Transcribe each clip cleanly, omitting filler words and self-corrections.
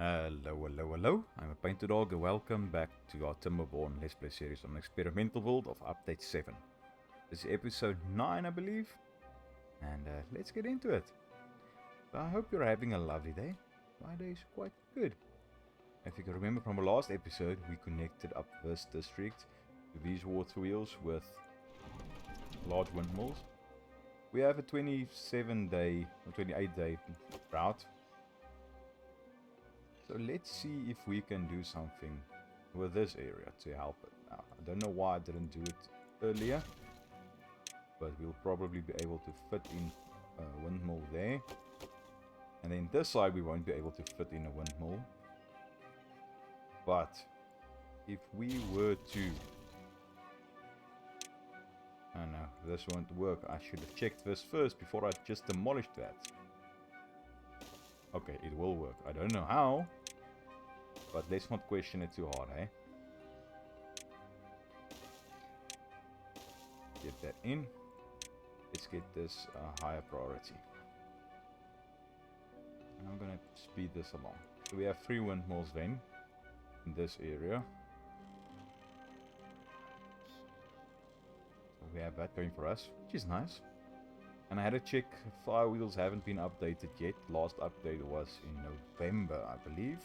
Hello, I'm a PaintedDog and welcome back to our Timberborn Let's Play series on Experimental World of Update 7. This is episode 9 I believe, and let's get into it. So I hope you're having a lovely day. My day is quite good. If you can remember from our last episode, we connected up this district to these water wheels with large windmills. We have a 27-day or 28-day route. So let's see if we can do something with this area to help it. Now, I don't know why I didn't do it earlier, but we'll probably be able to fit in a windmill there. And then this side we won't be able to fit in a windmill. But if we were to... Oh no, this won't work. I should have checked this first before I just demolished that. Okay, it will work. I don't know how, but let's not question it too hard, eh? Get that in. Let's get this higher priority. And I'm gonna speed this along. So we have 3 windmills then in this area. So we have that going for us, which is nice. And I had to check, flywheels haven't been updated yet. Last update was in November, I believe.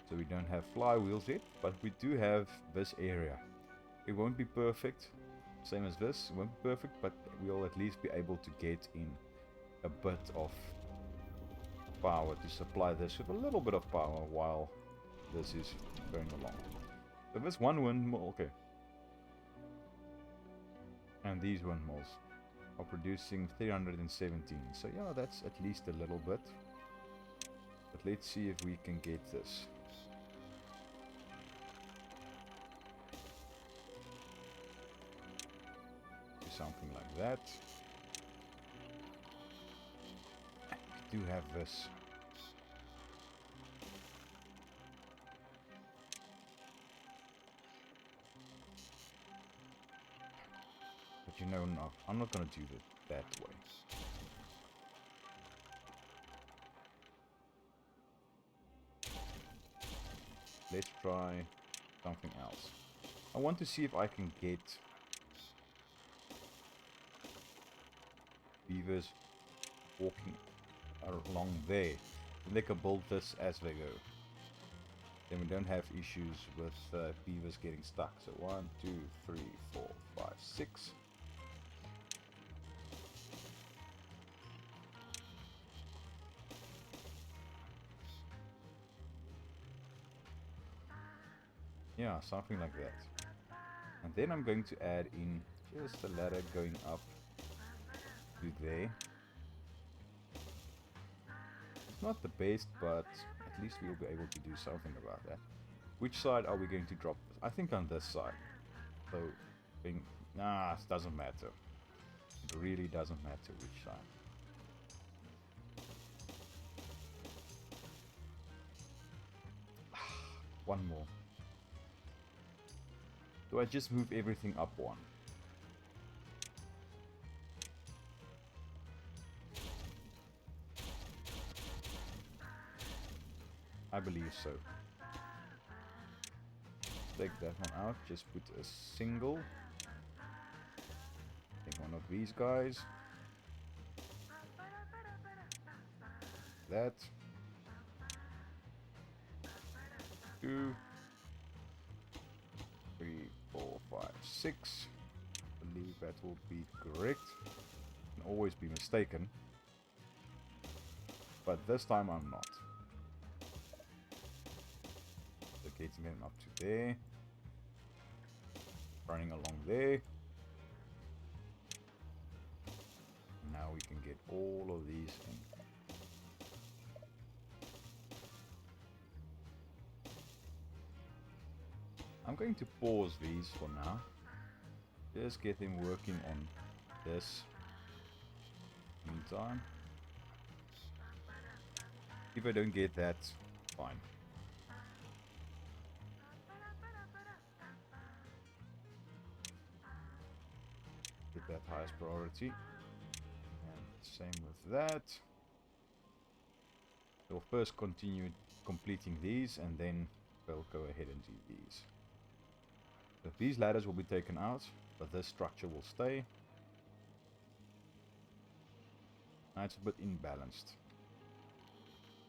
So we don't have flywheels yet, but we do have this area. It won't be perfect, same as this, it won't be perfect, but we'll at least be able to get in a bit of power to supply this with a little bit of power while this is going along. So this one windmill, okay. And these windmills are producing 317. So yeah, that's at least a little bit. But let's see if we can get this. Do something like that. We do have this. But you know, no, I'm not going to do it that way. Let's try something else. I want to see if I can get beavers walking along there. And they can build this as they go. Then we don't have issues with beavers getting stuck. So 1, 2, 3, 4, 5, 6. Yeah, something like that. And then I'm going to add in just a ladder going up to there. It's not the best, but at least we'll be able to do something about that. Which side are we going to drop this? I think on this side. So, it doesn't matter. It really doesn't matter which side. One more. Do I just move everything up one? I believe so. Take that one out, just put a single. Take one of these guys. That. 2, 3, 4, 5, 6. I believe that will be correct. Can always be mistaken. But this time I'm not. So getting them up to there. Running along there. Now we can get all of these in. I'm going to pause these for now. Just get them working on this. Meantime. If I don't get that, fine. Get that highest priority. And same with that. We'll first continue completing these and then we'll go ahead and do these. So these ladders will be taken out, but this structure will stay. Now it's a bit imbalanced.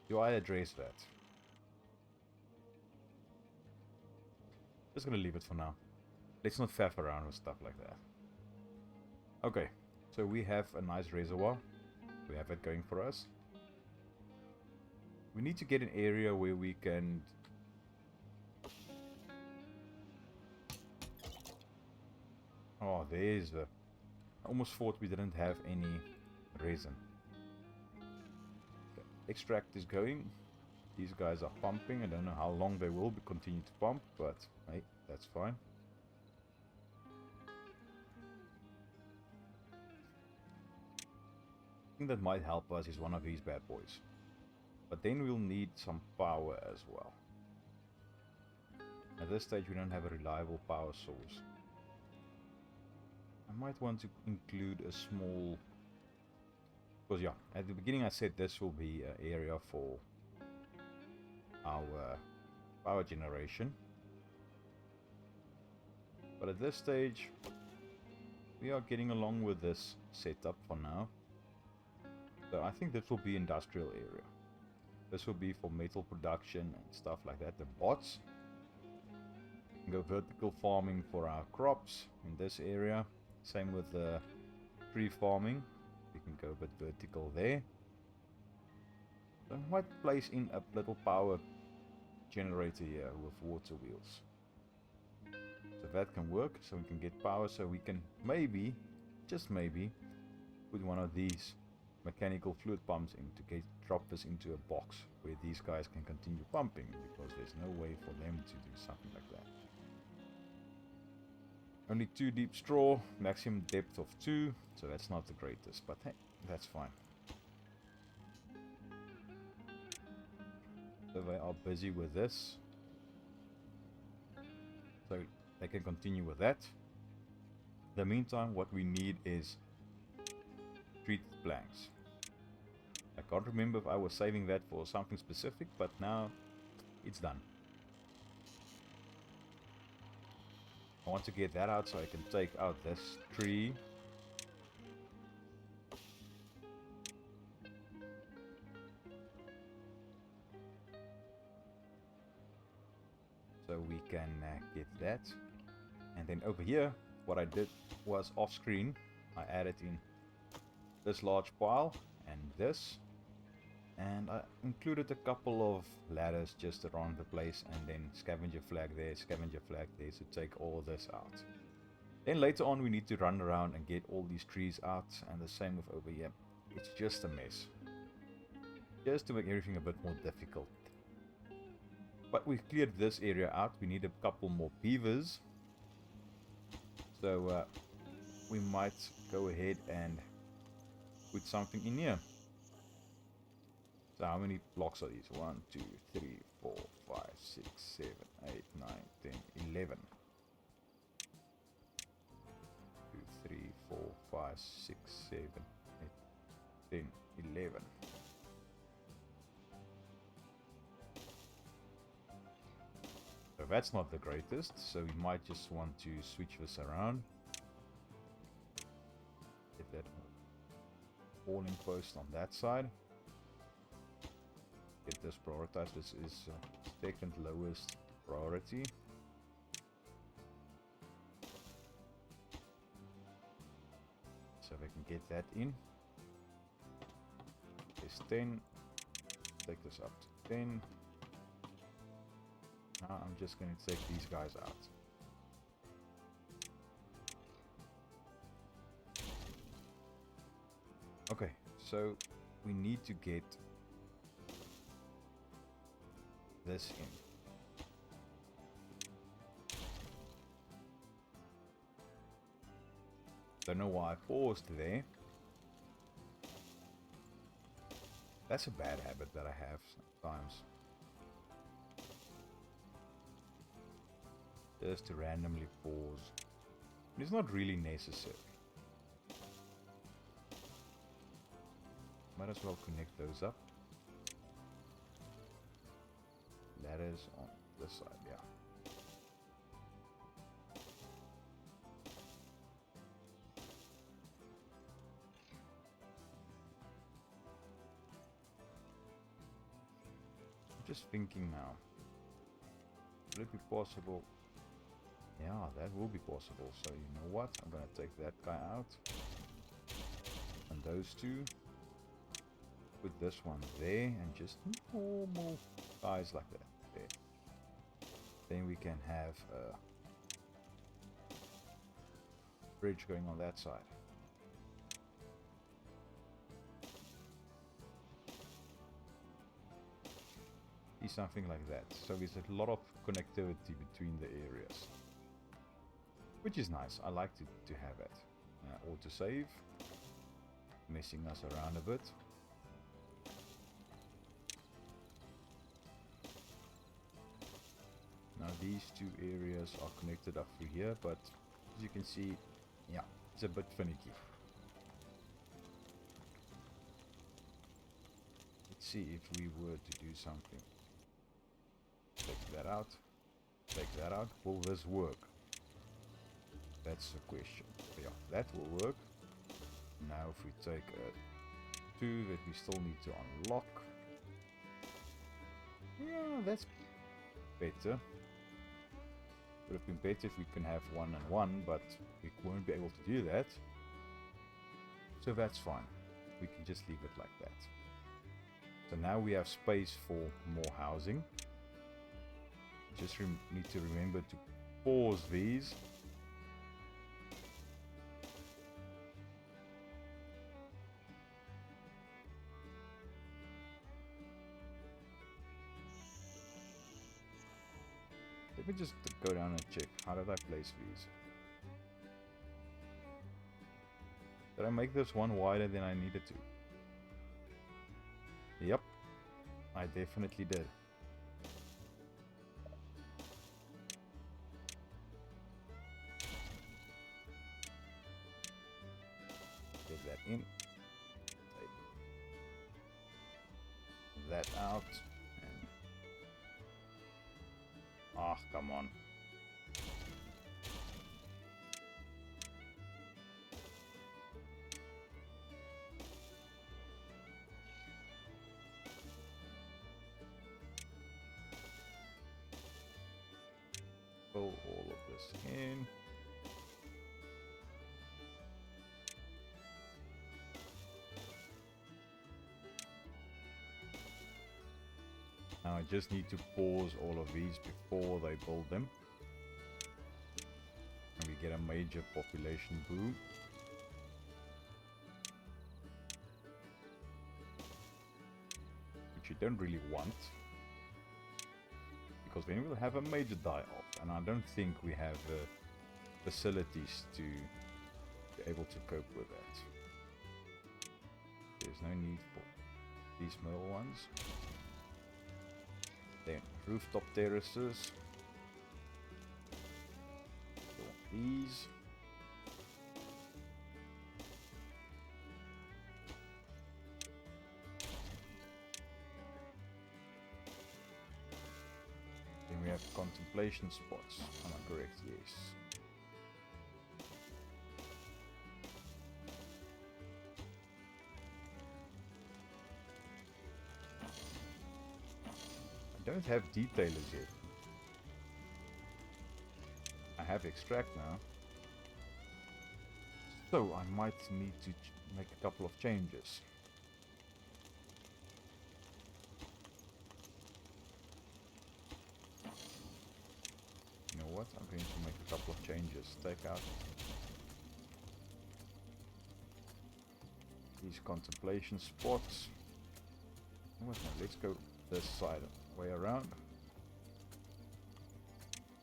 Do I address that? Just gonna leave it for now. Let's not faff around with stuff like that. Okay, so we have a nice reservoir. We have it going for us. We need to get an area where we can... Oh, there's the... I almost thought we didn't have any resin. Okay. Extract is going. These guys are pumping. I don't know how long they will continue to pump, but hey, that's fine. The thing that might help us is one of these bad boys. But then we'll need some power as well. At this stage we don't have a reliable power source. I might want to include a small... Because yeah, at the beginning I said this will be an area for our power generation. But at this stage we are getting along with this setup for now. So I think this will be industrial area. This will be for metal production and stuff like that. The bots can go vertical farming for our crops in this area. Same with the tree farming. We can go a bit vertical there. So I might place in a little power generator here with water wheels. So that can work. So we can get power. So we can maybe, just maybe, put one of these mechanical fluid pumps in to drop this into a box where these guys can continue pumping, because there's no way for them to do something like that. Only 2 deep straw, maximum depth of 2, so that's not the greatest, but hey, that's fine. So they are busy with this, so they can continue with that. In the meantime, what we need is treated planks. I can't remember if I was saving that for something specific, but now it's done. I want to get that out so I can take out this tree. So we can get that. And then over here, what I did was off screen, I added in this large pile and this. And I included a couple of ladders just around the place, and then scavenger flag there to take all of this out. Then later on we need to run around and get all these trees out, and the same with over here. It's just a mess. Just to make everything a bit more difficult. But we've cleared this area out. We need a couple more beavers. So we might go ahead and put something in here. So how many blocks are these? 1, 2, 3, 4, 5, 6, 7, 8, 9, 10, 11. 2, 3, 4, 5, 6, 7, 8, 10, 11. So that's not the greatest, so we might just want to switch this around. Get that hauling post on that side. Get this prioritized. This is second lowest priority. So we can get that in. There's 10. Take this up to 10. Now I'm just going to take these guys out. Okay, so we need to get this in. Don't know why I paused there. That's a bad habit that I have sometimes. Just to randomly pause. It's not really necessary. Might as well connect those up. That is on this side, yeah. I'm just thinking now. Will it be possible? Yeah, that will be possible. So you know what? I'm gonna take that guy out. And those two. Put this one there and just normal guys like that. There. Then we can have a bridge going on that side. See, something like that. So there's a lot of connectivity between the areas. Which is nice. I like to have it. Autosave. Messing us around a bit. Now these two areas are connected up through here, but as you can see, yeah, it's a bit finicky. Let's see if we were to do something. Take that out. Take that out. Will this work? That's the question. Yeah, that will work. Now if we take a 2 that we still need to unlock. Yeah, that's better. Would have been better if we can have 1 and 1, but we won't be able to do that. So that's fine. We can just leave it like that. So now we have space for more housing. Just need to remember to pause these. Let me just go down and check. How did I place these? Did I make this one wider than I needed to? Yep, I definitely did. Get that in. Take that out. Ah, come on. Pull all of this in. Now I just need to pause all of these before they build them. And we get a major population boom. Which you don't really want. Because then we'll have a major die-off. And I don't think we have the facilities to be able to cope with that. There's no need for these middle ones. Then rooftop terraces. These. Then we have contemplation spots. Am I correct? Yes. I don't have detailers yet. I have extract now. So I might need to make a couple of changes. You know what? I'm going to make a couple of changes. Take out these contemplation spots. What now? Let's go this side way around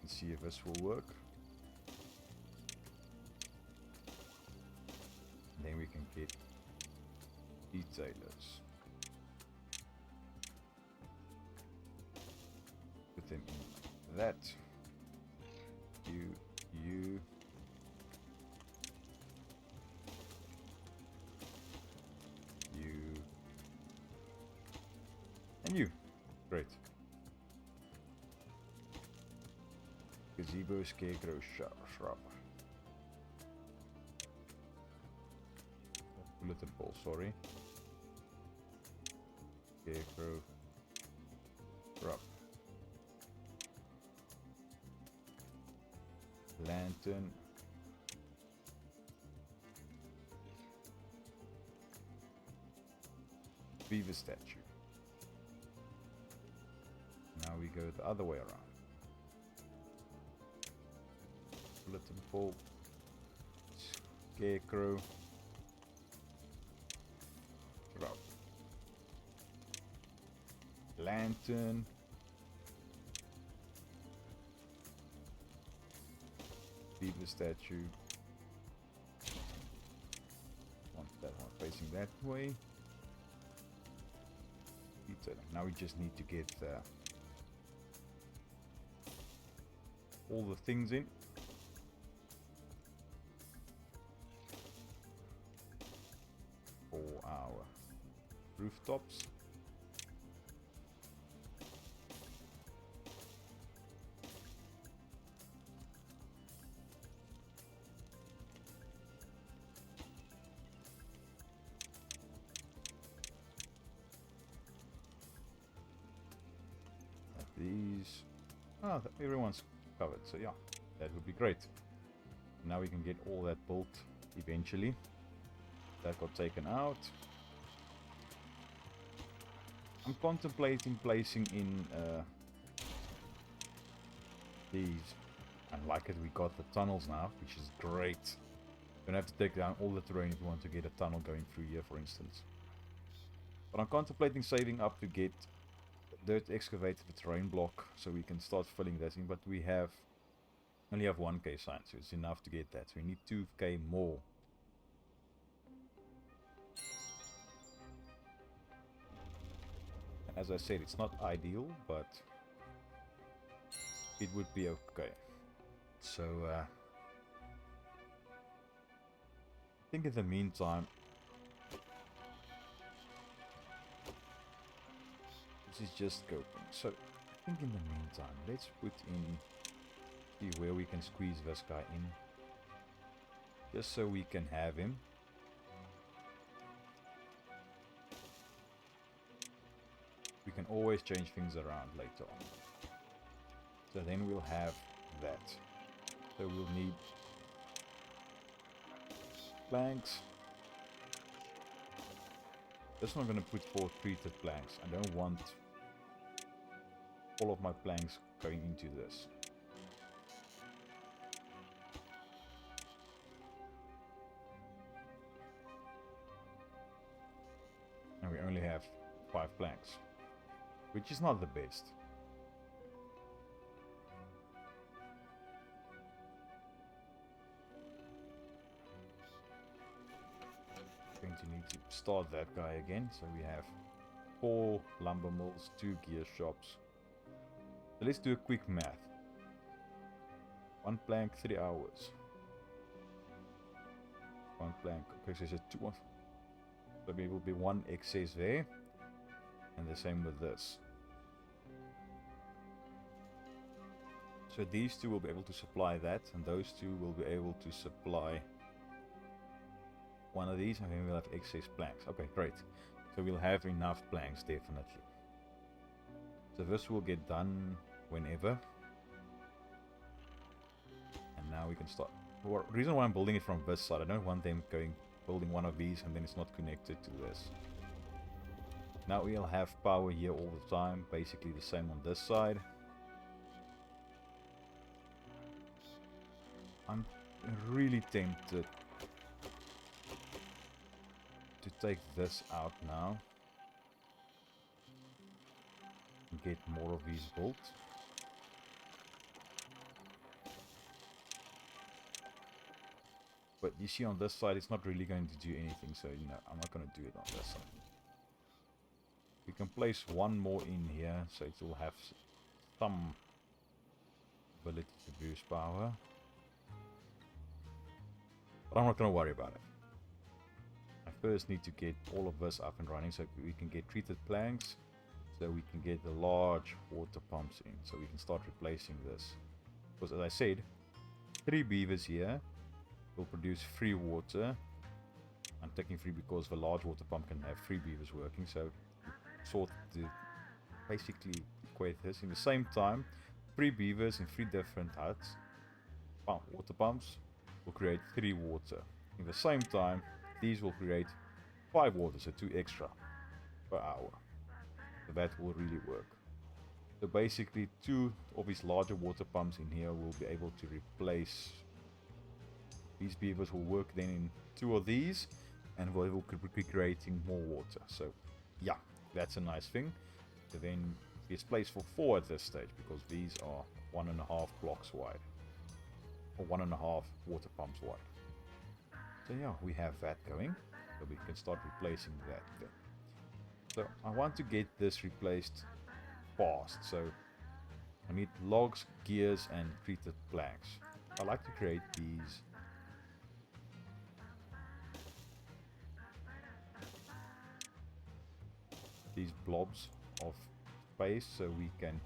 and see if this will work. Then we can get detailers. Put them in that. You. And you. Great. Gazebo, scarecrow, shrub. Bulletin ball, sorry. Scarecrow, shrub. Lantern. Beaver statue. Now we go the other way around. Bulletin ball. Scarecrow. Shrub. Lantern. Beaver statue. Want that one facing that way. Detailing. Now we just need to get all the things in. For our rooftops. These, everyone's covered, so yeah, that would be great. Now we can get all that built eventually. That got taken out. I'm contemplating placing in these. I like it, we got the tunnels now, which is great. Don't have to take down all the terrain if you want to get a tunnel going through here, for instance. But I'm contemplating saving up to get dirt excavator for terrain block, so we can start filling that in. But we only have 1k sign, so it's enough to get that. So we need 2k more. And as I said, it's not ideal, but it would be okay. So I think in the meantime, this is just scoping. So I think in the meantime, let's put in, see where we can squeeze this guy in, just so we can have him. We can always change things around later on. So then we'll have that. So we'll need planks. That's not going to put 4 treated planks. I don't want all of my planks going into this. And we only have 5 planks, which is not the best. Going to need to start that guy again. So we have 4 lumber mills, 2 gear shops. So let's do a quick math. 1 plank, 3 hours. 1 plank, okay, so it's 2. So there will be 1 excess there. And the same with this. So these 2 will be able to supply that, and those 2 will be able to supply one of these, and then we'll have excess planks. Okay, great. So we'll have enough planks, definitely. So this will get done whenever. And now we can start. Well, the reason why I'm building it from this side, I don't want them building one of these and then it's not connected to this. Now we'll have power here all the time, basically the same on this side. I'm really tempted to take this out now and get more of these built. But you see on this side it's not really going to do anything, so you know, I'm not going to do it on this side. We can place one more in here, so it will have some ability to boost power. But I'm not going to worry about it. I first need to get all of this up and running so we can get treated planks, so we can get the large water pumps in, so we can start replacing this. Because as I said, 3 beavers here will produce free water. I'm taking 3 because the large water pump can have 3 beavers working, so sort to basically equate this. In the same time, 3 beavers in 3 different huts, water pumps, will create 3 water. In the same time, these will create 5 water, so 2 extra per hour. So that will really work. So basically 2 of these larger water pumps in here will be able to replace these beavers. Will work then in 2 of these, and we will be creating more water. So yeah, that's a nice thing. So then there's place for 4 at this stage, because these are 1.5 blocks wide, or 1.5 water pumps wide. So yeah, we have that going, so we can start replacing that then. So I want to get this replaced fast, so I need logs, gears and treated planks. I like to create these blobs of space, so we can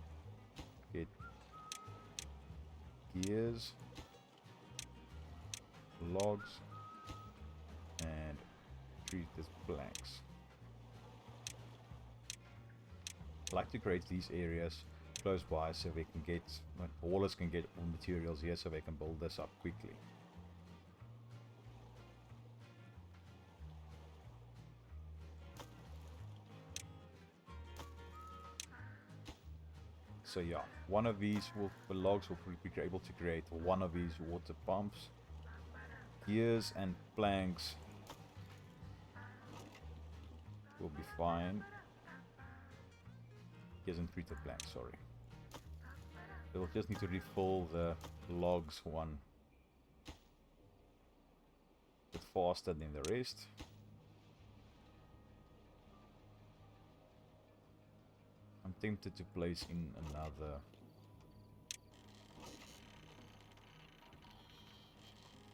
get gears, logs and treated planks. I like to create these areas close by so they can get, haulers can get all materials here, so they can build this up quickly. So yeah, one of these the logs will be able to create one of these water pumps. Gears and planks will be fine. Gears and treated planks, sorry. We'll just need to refill the logs one bit faster than the rest. I'm tempted to place in another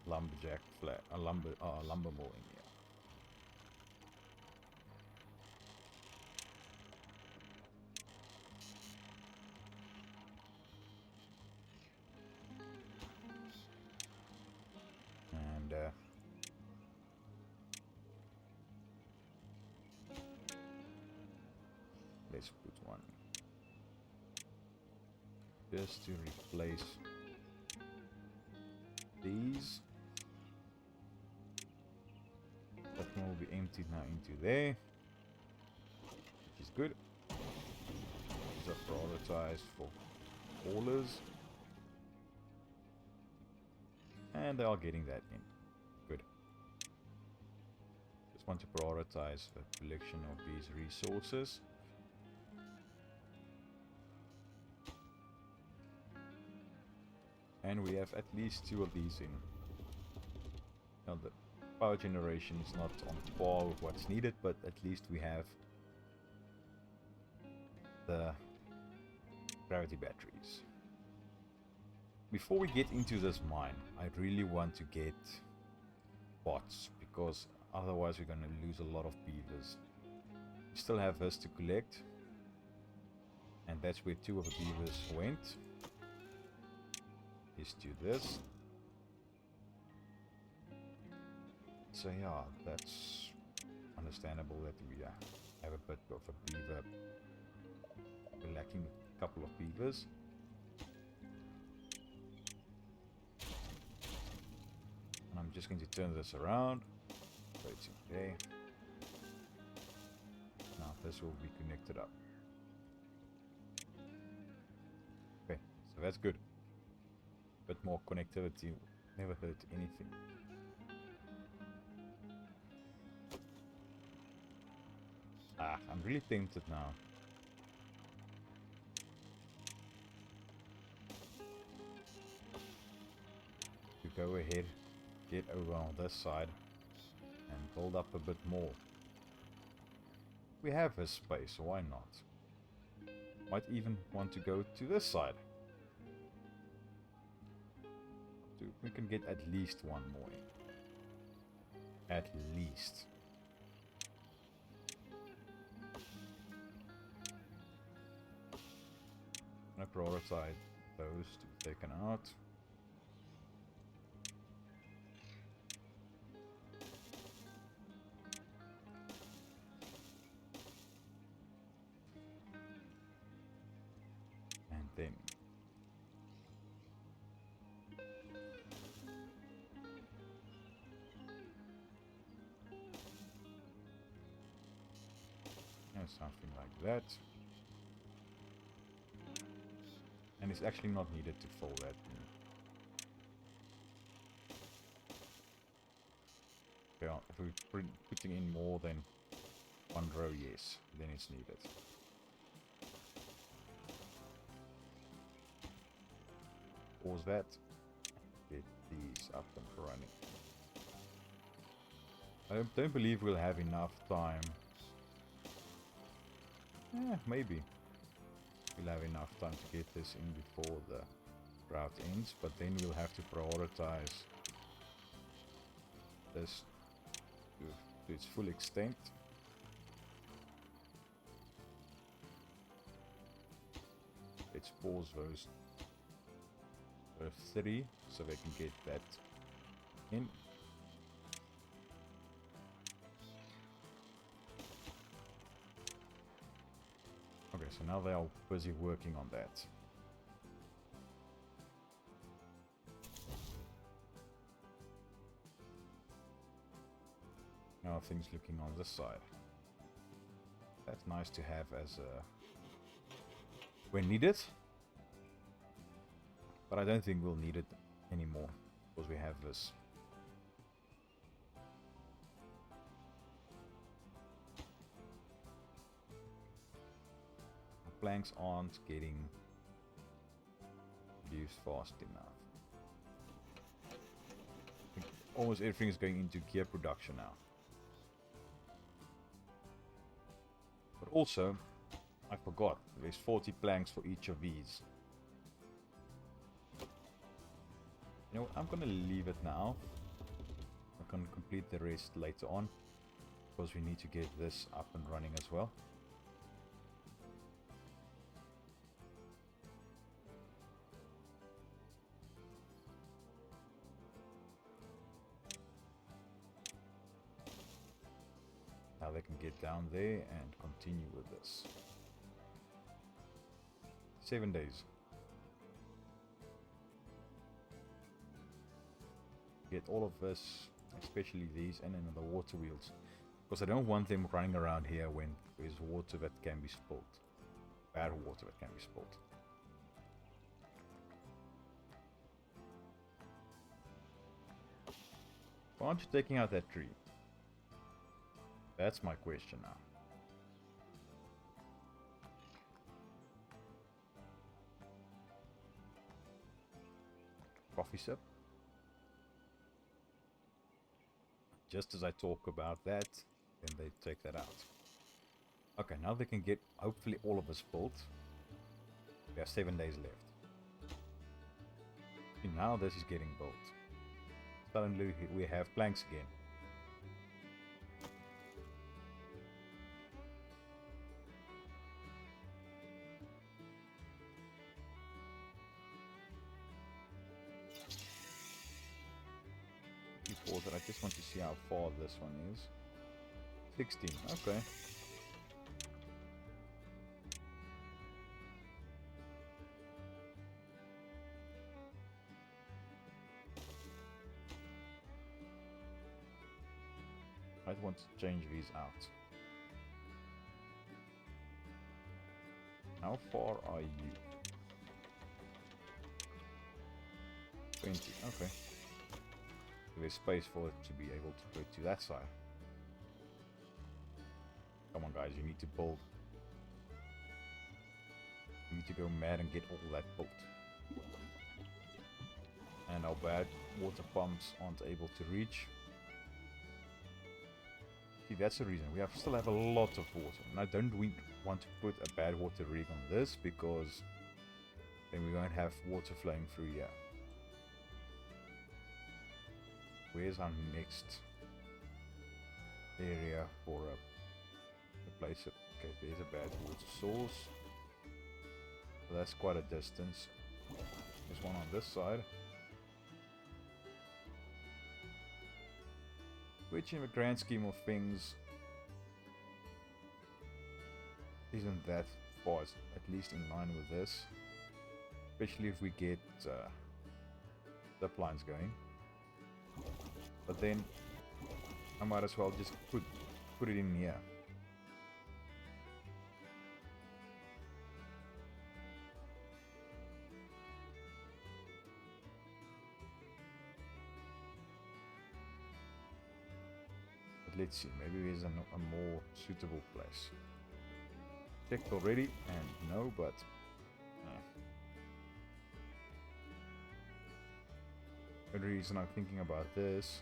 lumberjack flat, a lumber mill in here. And let's put one just to replace these. That one will be emptied now into there, which is good. These are prioritized for haulers, and they are getting that in. Good. Just want to prioritize the collection of these resources. And we have at least 2 of these in. Now the power generation is not on par with what's needed, but at least we have the gravity batteries. Before we get into this mine, I really want to get bots, because otherwise we're going to lose a lot of beavers. We still have this to collect, and that's where 2 of the beavers went. Is to this. So yeah, that's understandable that we have a bit of a beaver. We're lacking a couple of beavers. And I'm just going to turn this around. So it's okay. Now this will be connected up. Okay, so that's good. But more connectivity never hurt anything. I'm really tempted now. To go ahead, get over on this side and build up a bit more. We have this space, so why not? Might even want to go to this side. We can get at least 1 more in. At least. I'm gonna prioritize those to be taken out. And then something like that. And it's actually not needed to fill that in. Okay, if we're putting in more than one row, yes, then it's needed. Pause that. Get these up and running. I don't believe we'll have enough time. Yeah, maybe. We'll have enough time to get this in before the drought ends, but then we'll have to prioritize this to its full extent. Let's pause those 3 so they can get that in. Okay, so now they are busy working on that. Now things looking on this side. That's nice to have as a when needed. But I don't think we'll need it anymore because we have this. The planks aren't getting used fast enough. I think almost everything is going into gear production now. But also, I forgot, there's 40 planks for each of these. You know what, I'm gonna leave it now. I can complete the rest later on, because we need to get this up and running as well. Now they can get down there and continue with this. 7 days. Get all of this, especially these, and then the water wheels, because I don't want them running around here when there's water that can be spilled, bad water that can be spilled. Why aren't you taking out that tree? That's my question now. Coffee sip. Just as I talk about that, then they take that out. Okay, now they can get hopefully all of us built. We have 7 days left. And now this is getting built. Suddenly we have planks again. Before that, I just want to see how far this one is. 16, okay. I want to change these out. How far are you? 20, okay. There's space for it to be able to go to that side. Come on guys, you need to build. You need to go mad and get all that built. And our bad water pumps aren't able to reach. See, that's the reason. We still have a lot of water. And I don't want to put a bad water rig on this, because then we won't have water flowing through here. Where's our next area for a place? Okay, there's a bad water source. So that's quite a distance. There's one on this side. Which in the grand scheme of things isn't that far, at least in line with this. Especially if we get zip lines going. But then I might as well just put it in here. But let's see, maybe there's a more suitable place. Checked already, and no, but the reason I'm thinking about this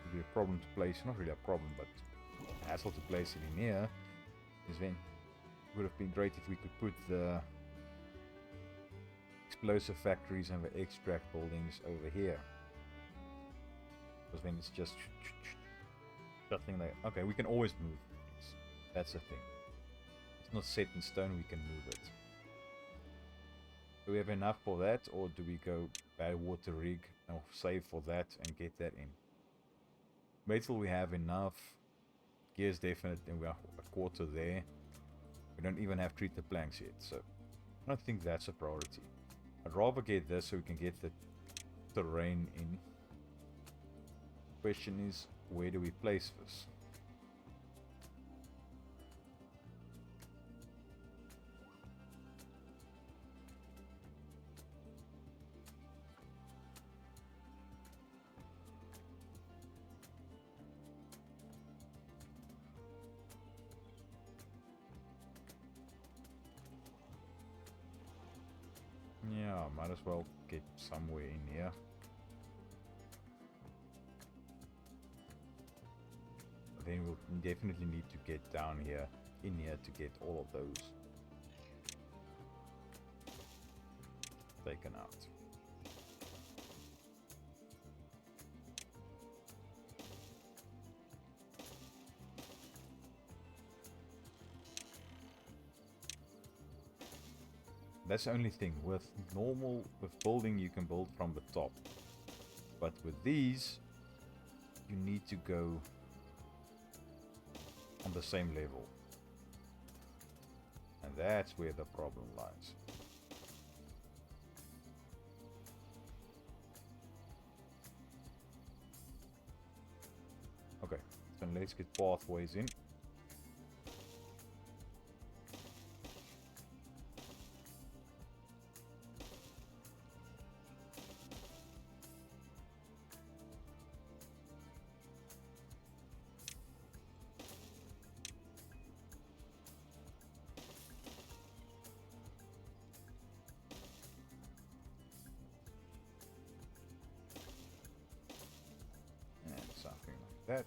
would be a problem to place, not really a problem, but a hassle to place it in here, is then it would have been great if we could put the explosive factories and the extract buildings over here. Because then it's just shuttling there. Okay, we can always move things. That's the thing. It's not set in stone, we can move it. Do we have enough for that, or do we go badwater rig or save for that and get that in? Wait till we have enough. Gear's definite, and we are a quarter there. We don't even have treated planks yet, so I don't think that's a priority. I'd rather get this so we can get the terrain in. Question is, where do we place this? Yeah, might as well get somewhere in here. Then we'll definitely need to get down here, in here, to get all of those taken out. That's the only thing. With building you can build from the top. But with these, you need to go on the same level. And that's where the problem lies. Okay, so let's get pathways in. Something like that.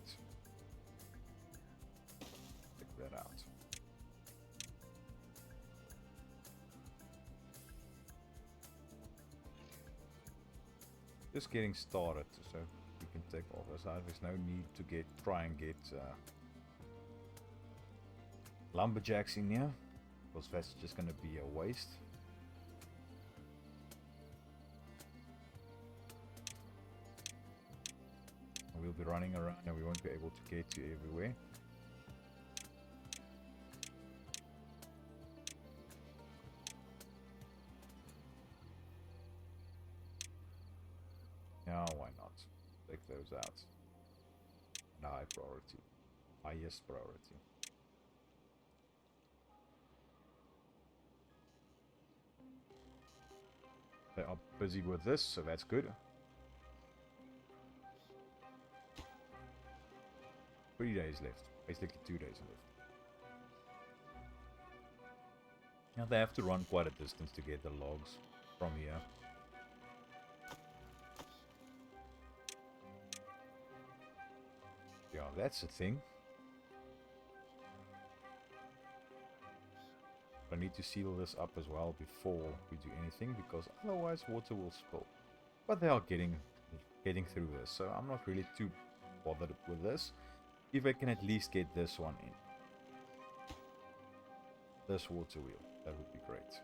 Take that out. Just getting started, so we can take all this out. There's no need to try and get lumberjacks in here, because that's just going to be a waste. We'll be running around and we won't be able to get to everywhere. Yeah, why not? Take those out. And high priority. Highest priority. They are busy with this, so that's good. 3 days left. Basically 2 days left. Now they have to run quite a distance to get the logs from here. Yeah, that's the thing. I need to seal this up as well before we do anything, because otherwise water will spill. But they are getting through this, so I'm not really too bothered with this. If I can at least get this one in. This water wheel, that would be great.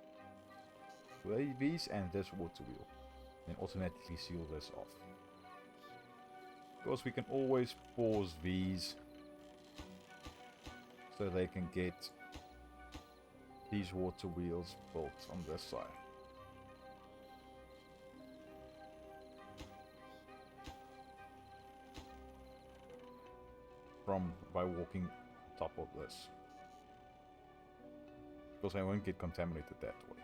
these and this water wheel. Then automatically seal this off. Of course, we can always pause these so they can get these water wheels built on this side. By walking top of this. Because I won't get contaminated that way.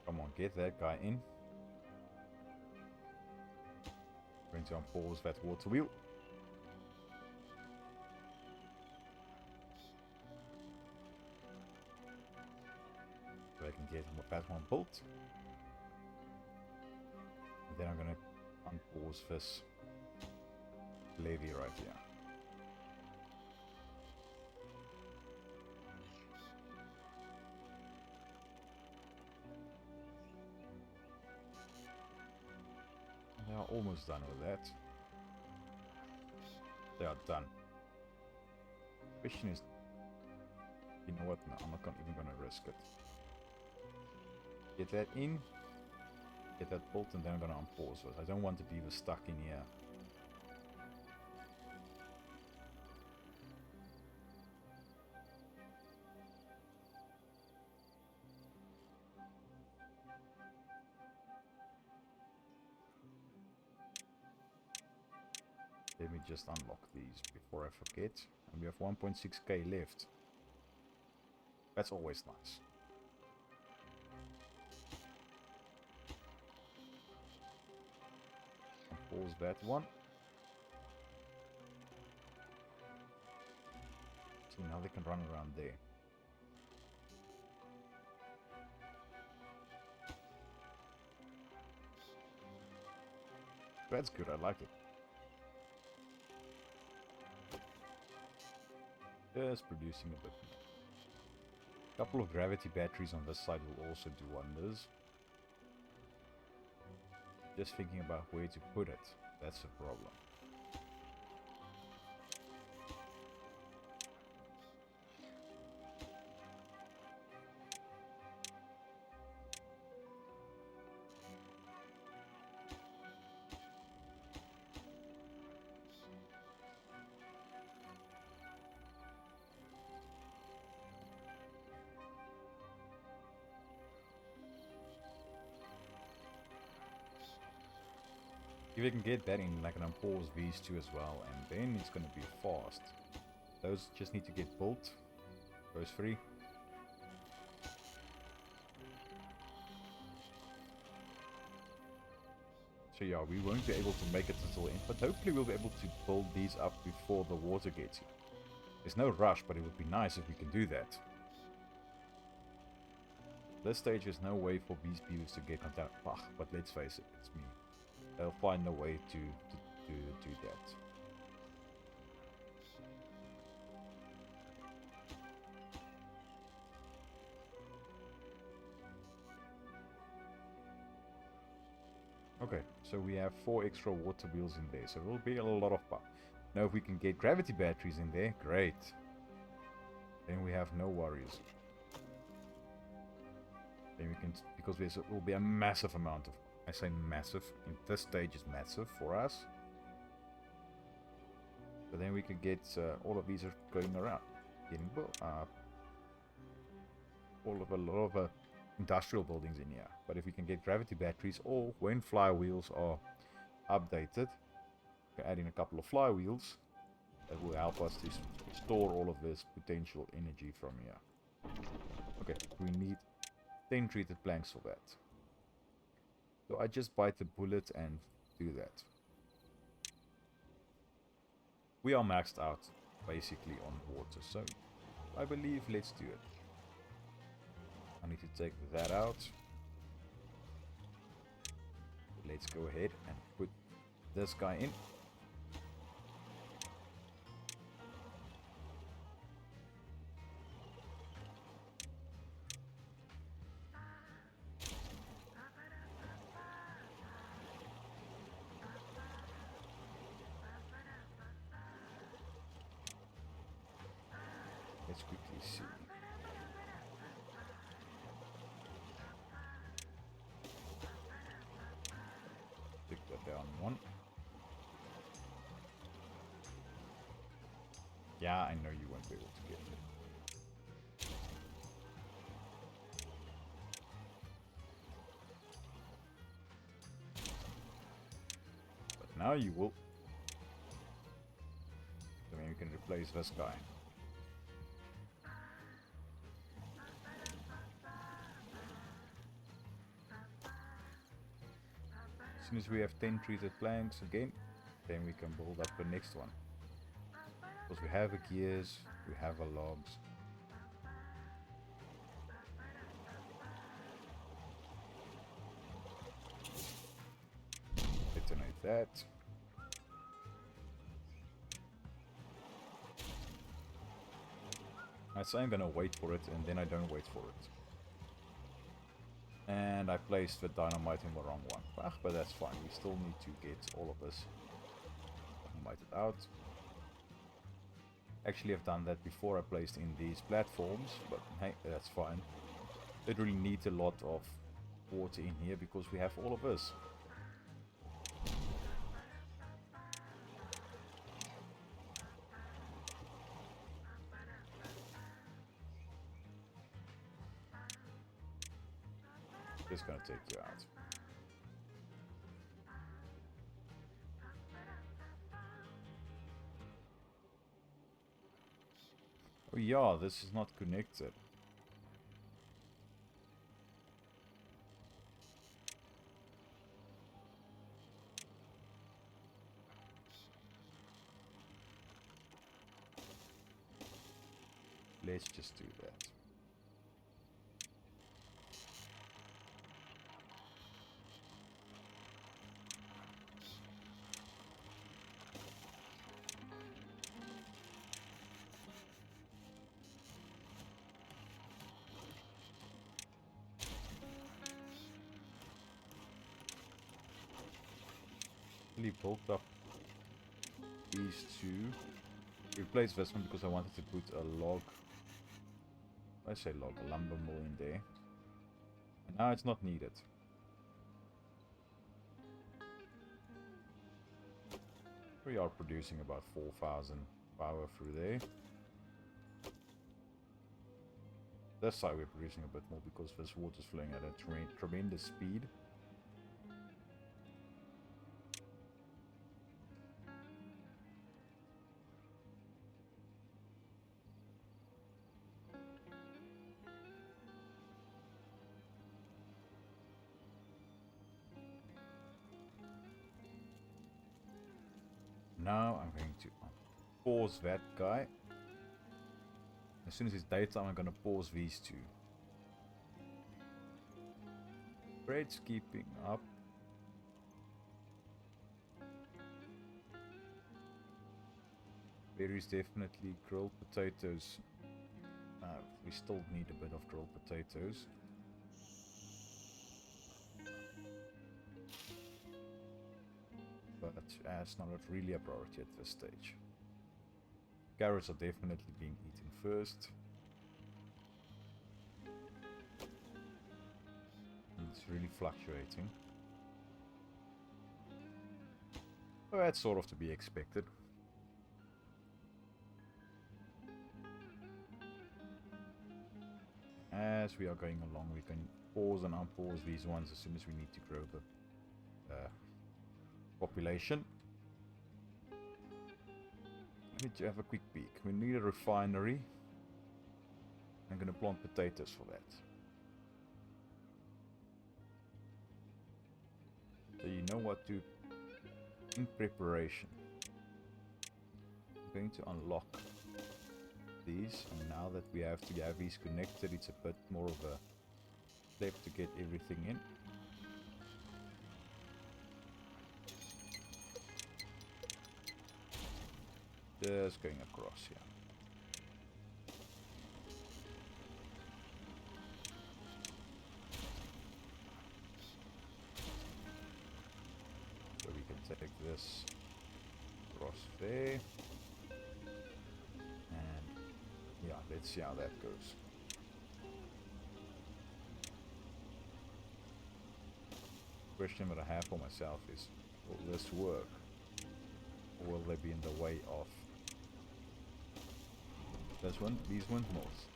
Come on, get that guy in. Going to unpause that water wheel. So I can get that one built. And then I'm going to unpause this levee right here. They are almost done with that. They are done. Question is, you know what? No, I'm not even going to risk it. Get that in. Get that built, and then I'm going to unpause it. I don't want the beaver stuck in here. Let me just unlock these before I forget. And we have 1.6k left. That's always nice. Pause that one. See, now they can run around there. That's good, I like it. Just producing a bit more. A couple of gravity batteries on this side will also do wonders. Just thinking about where to put it, that's a problem. If we can get that in, I can unpause these two as well, and then it's going to be fast. Those just need to get built. Those three. So yeah, we won't be able to make it until the end, but hopefully we'll be able to build these up before the water gets here. There's no rush, but it would be nice if we can do that. This stage there's no way for these beavers to get contact. But let's face it, it's me. They'll find a way to do that. Okay, so we have 4 extra water wheels in there, so it will be a lot of power. Now if we can get gravity batteries in there, great. Then we have no worries. Then we can, because there will be a massive amount of, I say massive, in this stage is massive for us. But then we can get, all of these are going around, getting built. A lot of industrial buildings in here. But if we can get gravity batteries, or when flywheels are updated, we can add in a couple of flywheels, that will help us to store all of this potential energy from here. Okay, we need 10 treated planks for that. So I just bite the bullet and do that. We are maxed out basically on water, so I believe let's do it. I need to take that out. Let's go ahead and put this guy in. Let's quickly see. Take that down one. Yeah, I know you won't be able to get it. But now you will. So maybe we can replace this guy. As soon as we have 10 treated planks again, then we can build up the next one. Because we have the gears, we have our logs. Detonate that. I say I'm gonna wait for it, and then I don't wait for it. And I placed the dynamite in the wrong one. But that's fine, we still need to get all of this dynamited out. Actually, I've done that before. I placed in these platforms, but hey, that's fine. It really needs a lot of water in here because we have all of this. Just gonna take you out. Oh yeah, this is not connected. Let's just do that. Really built up these two. Replace this one because I wanted to put a log. I say log, a lumber mill in there. And now it's not needed. We are producing about 4,000 power through there. This side we're producing a bit more because this water is flowing at a tremendous speed. Now I'm going to pause that guy. As soon as it's daytime, I'm going to pause these two. Bread's keeping up. There is definitely grilled potatoes. We still need a bit of grilled potatoes. But it's not really a priority at this stage. Carrots are definitely being eaten first. And it's really fluctuating. Well, that's sort of to be expected. As we are going along, we can pause and unpause these ones as soon as we need to grow the population. I need to have a quick peek. We need a refinery. I'm going to plant potatoes for that. So you know what to... In preparation. I'm going to unlock these, and now that we have to have these connected, it's a bit more of a step to get everything in. Just going across here. So we can take this across there. And yeah, Let's see how that goes. Question that I have for myself is, will this work? Or will they be in the way of these windmills?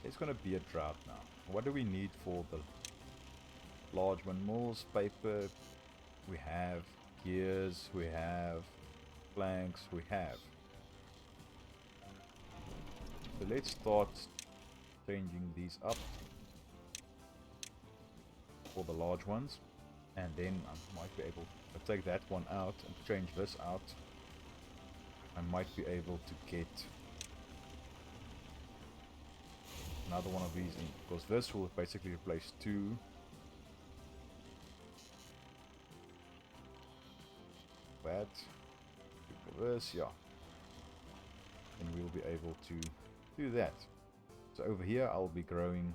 It's gonna be a drought now. What do we need for the large windmills? Paper, we have. Gears, we have. Planks, we have. So let's start changing these up for the large ones, and then I might be able to take that one out and change this out. I might be able to get another one of these in, because this will basically replace two. That for this, yeah, and we'll be able to do that. So over here I'll be growing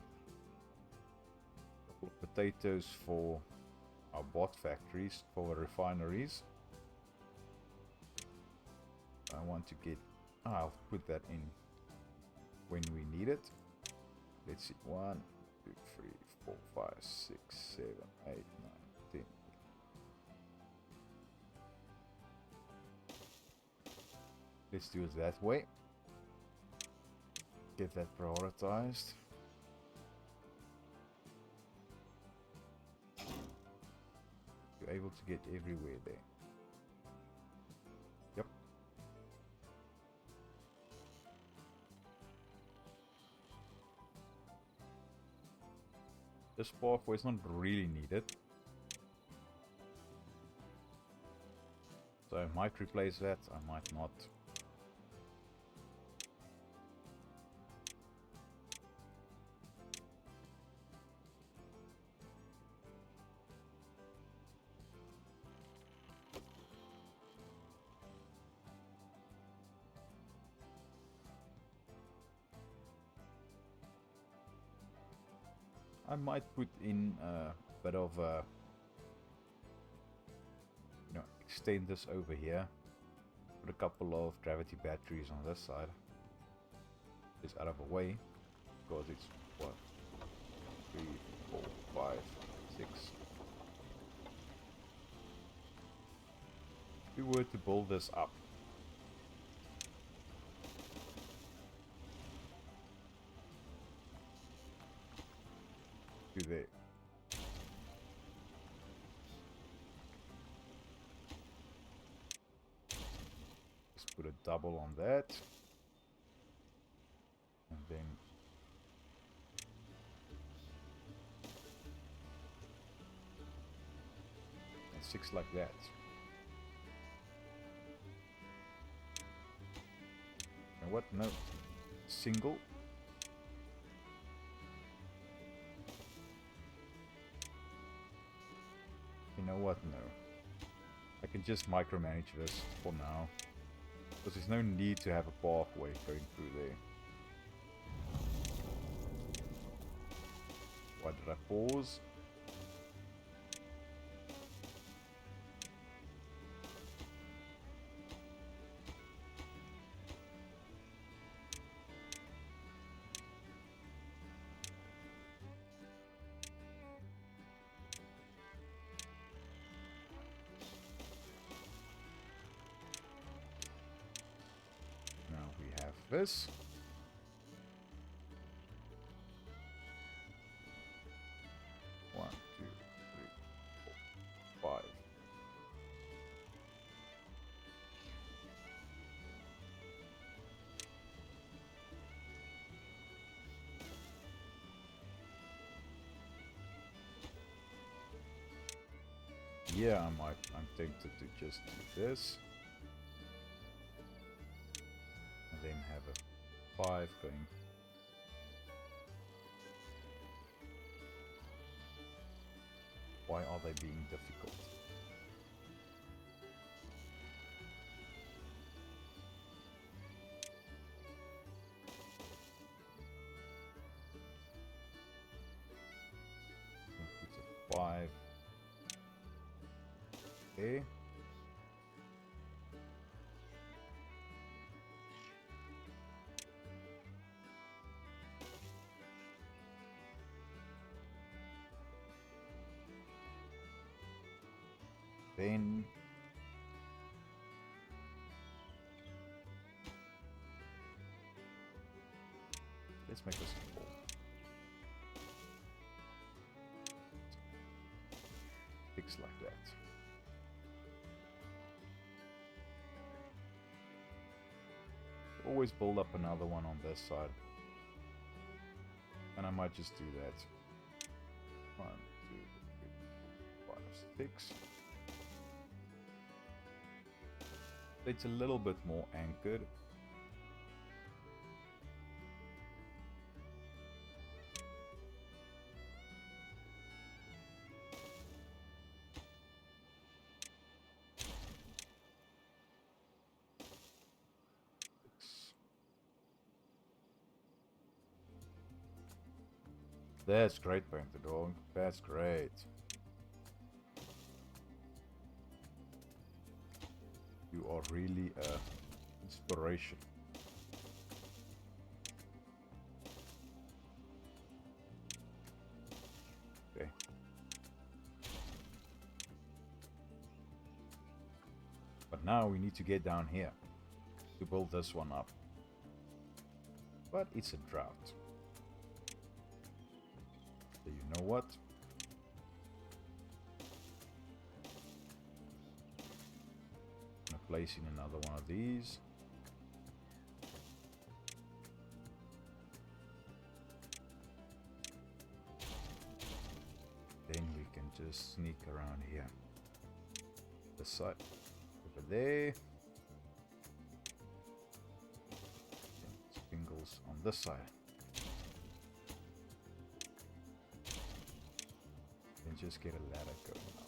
a couple of potatoes for our bot factories, for the refineries. I want to get, I'll put that in when we need it. Let's see, 1, 2, 3, 4, 5, 6, 7, 8, 9, 10. Let's do it that way. Get that prioritized. You're able to get everywhere there. Yep. This pathway is not really needed. So I might replace that, I might not. I might put in a bit of a, extend this over here. Put a couple of gravity batteries on this side. It's out of the way because it's 1, 3, 4, 5, 6. If we were to build this up, to there. Just put a double on that. And then and 6 like that. And what? No. Single. You know what? No. I can just micromanage this for now. Because there's no need to have a pathway going through there. Why did I pause? This. One, two, three, 4, 5. Yeah, I'm tempted to just do this. And then have a 5 going. Why are they being difficult? Put a 5 there. Then let's make this full. Fix like that. Always build up another one on this side. And I might just do that. 1, 2, 3, 4, 5, 6. It's a little bit more anchored. That's great, PaintedDog. That's great. You are really an inspiration. Okay. But now we need to get down here to build this one up. But it's a drought. So you know what? I'm gonna place in another one of these. Then we can just sneak around here. This side, over there. And spingles on this side. And just get a ladder going up.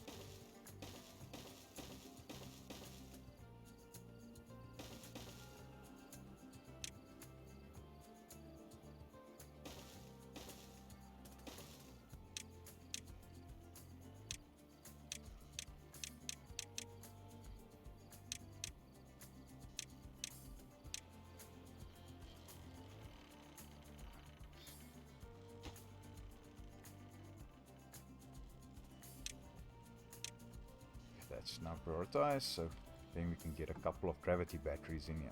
That's now prioritized, so then we can get a couple of gravity batteries in here.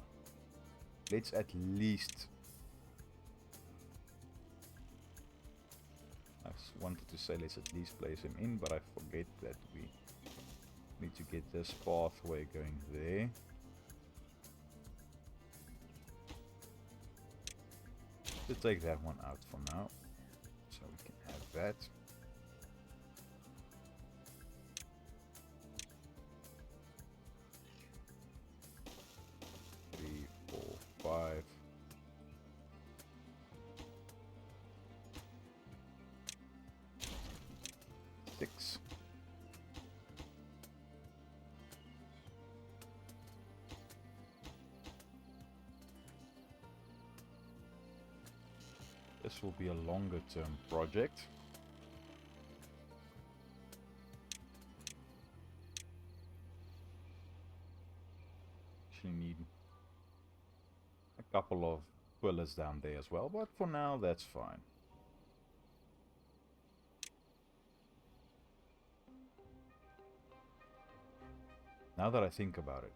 Let's at least... I wanted to say let's at least place them in, but I forget that we need to get this pathway going there. To take that one out for now, so we can have that. Five. Six. This will be a longer term project. Actually need a couple of pillars down there as well, but for now that's fine. Now that I think about it,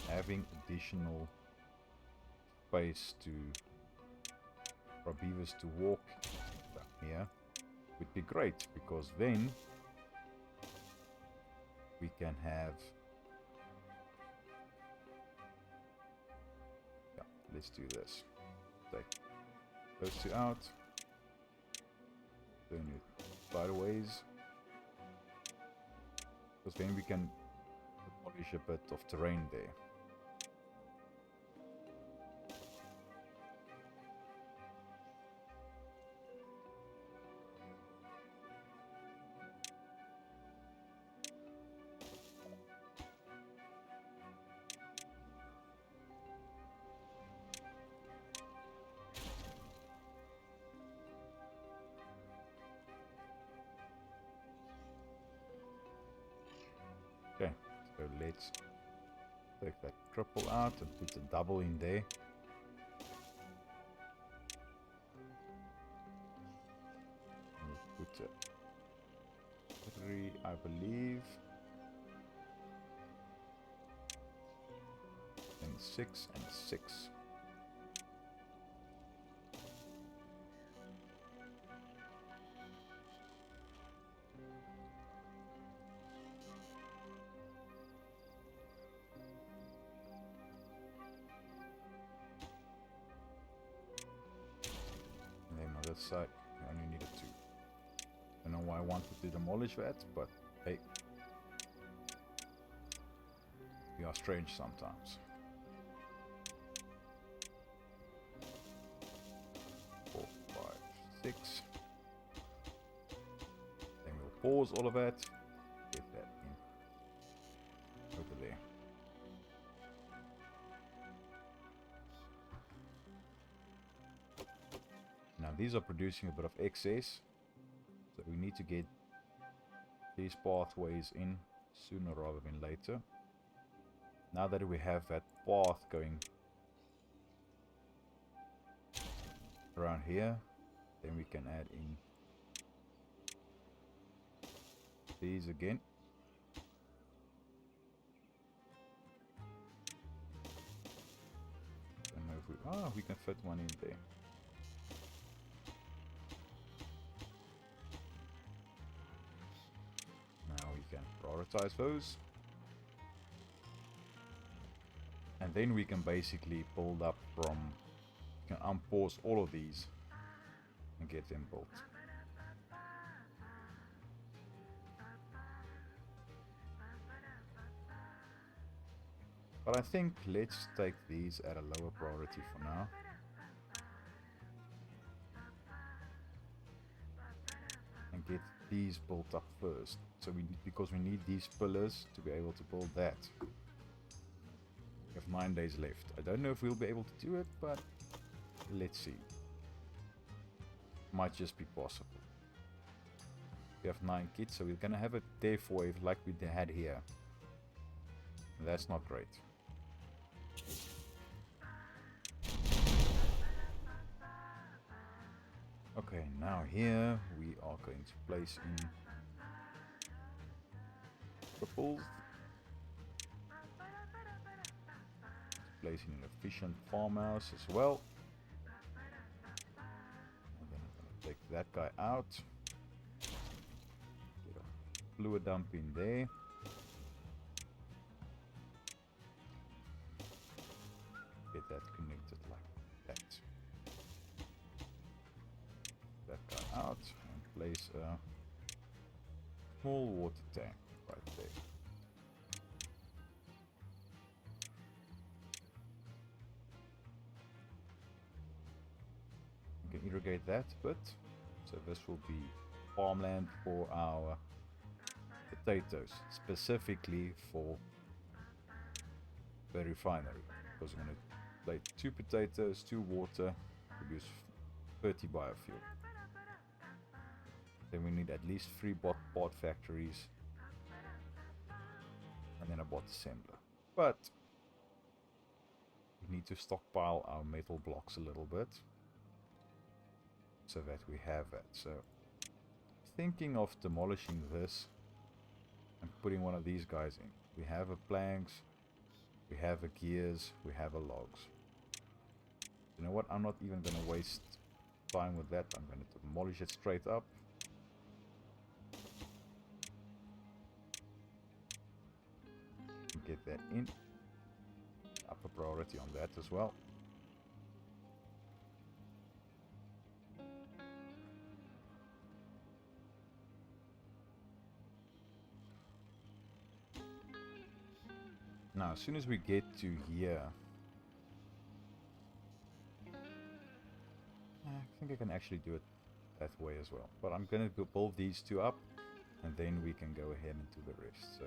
having additional space to for beavers to walk down here would be great, because then we can have, yeah, let's do this. Take those two out, turn it sideways, because then we can polish a bit of terrain there. Okay, so let's take that triple out and put a double in there. later. 3, I believe. And 6 and 6. And then on this side, we only needed 2. I don't know why I wanted to demolish that, but hey, we are strange sometimes. 4, 5, 6. Then we'll pause all of that. Get that in over there. Now these are producing a bit of excess, so we need to get these pathways in sooner rather than later. Now that we have that path going around here, then we can add in these again. Don't know if we can fit one in there. Now we can prioritize those. And then we can basically build up from, we can unpause all of these and get them built. But I think let's take these at a lower priority for now. And get these built up first. So because we need these pillars to be able to build that. We have 9 days left. I don't know if we'll be able to do it, but let's see. Might just be possible. We have 9 kits, so we're gonna have a death wave like we had here. And that's not great. Okay, now here we are going to place in purples. Place in an efficient farmhouse as well. And then I'm going to take that guy out. Get a fluid dump in there. Get that connected like that. That guy out and place a small water tank right there. We can irrigate that bit, so this will be farmland for our potatoes, specifically for the refinery, because we're going to plate 2 potatoes, 2 water, produce 30 biofuel. Then we need at least 3 bot factories and then a bot assembler. But we need to stockpile our metal blocks a little bit so that we have that. So thinking of demolishing this and putting one of these guys in. We have a planks, we have a gears, we have a logs. You know what? I'm not even going to waste time with that. I'm going to demolish it straight up. Get that in. Upper priority on that as well. Now, as soon as we get to here, I think I can actually do it that way as well. But I'm going to build these 2 up, and then we can go ahead and do the rest. So,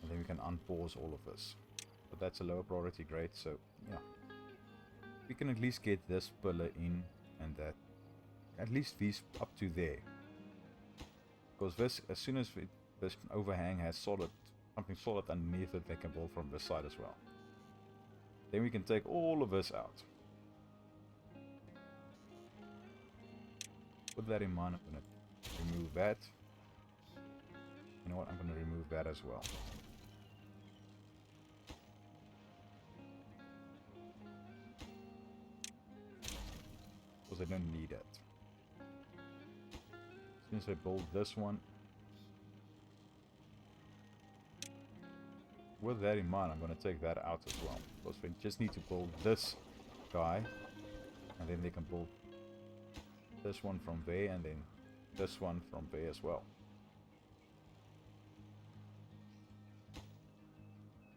and then we can unpause all of this. But that's a lower priority grade, so yeah. We can at least get this pillar in, and that, at least these up to there. Because this, as soon as this overhang has something solid underneath it, they can build from this side as well. Then we can take all of this out. With that in mind, I'm going to remove that. You know what? I'm going to remove that as well. Because I don't need it. As soon as I build this one, with that in mind, I'm going to take that out as well. Because we just need to build this guy, and then they can build this one from there, and then this one from there as well.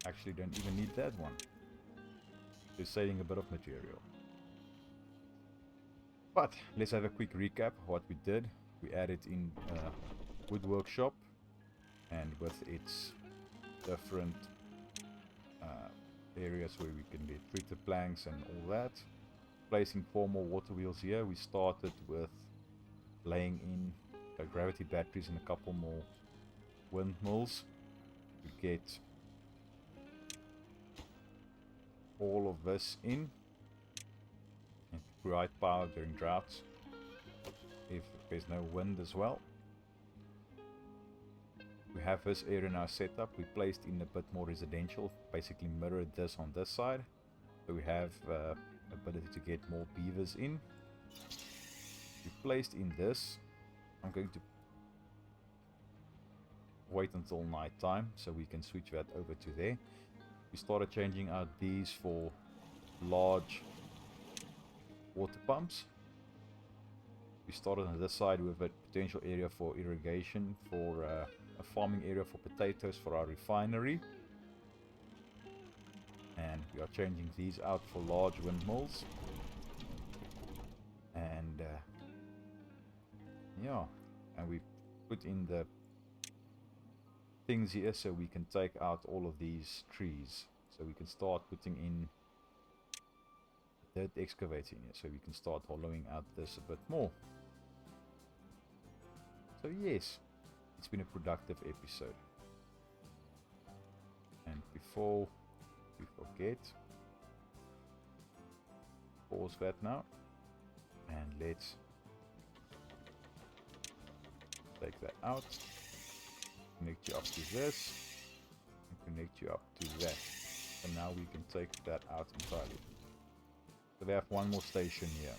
Actually, don't even need that one. Just saving a bit of material. But let's have a quick recap of what we did. We added in a wood workshop, and with its different areas where we can get treated planks and all that. Placing 4 more water wheels here. We started with laying in gravity batteries and a couple more windmills to get all of this in and provide power during droughts if there's no wind as well. We have this area now set up. We placed in a bit more residential, basically mirrored this on this side, so we have ability to get more beavers in. We placed in this. I'm going to wait until night time so we can switch that over to there. We started changing out these for large water pumps. We started on this side with a potential area for irrigation, for a farming area for potatoes for our refinery. And we are changing these out for large windmills. And yeah, and we put in the things here so we can take out all of these trees. So we can start putting in dirt excavating here, so we can start hollowing out this a bit more. So yes, it's been a productive episode. And before we forget, pause that now, and let's take that out, connect you up to this, and connect you up to that. And now we can take that out entirely. So they have one more station here.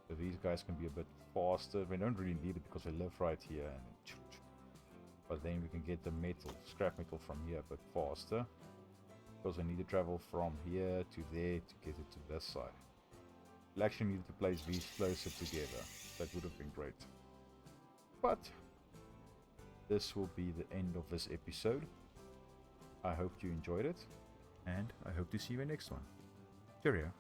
So these guys can be a bit faster. We don't really need it because they live right here. But then we can get the metal, scrap metal from here a bit faster. Because we need to travel from here to there to get it to this side. We'll actually need to place these closer together. That would have been great. But this will be the end of this episode. I hope you enjoyed it. And I hope to see you in the next one. Cheerio.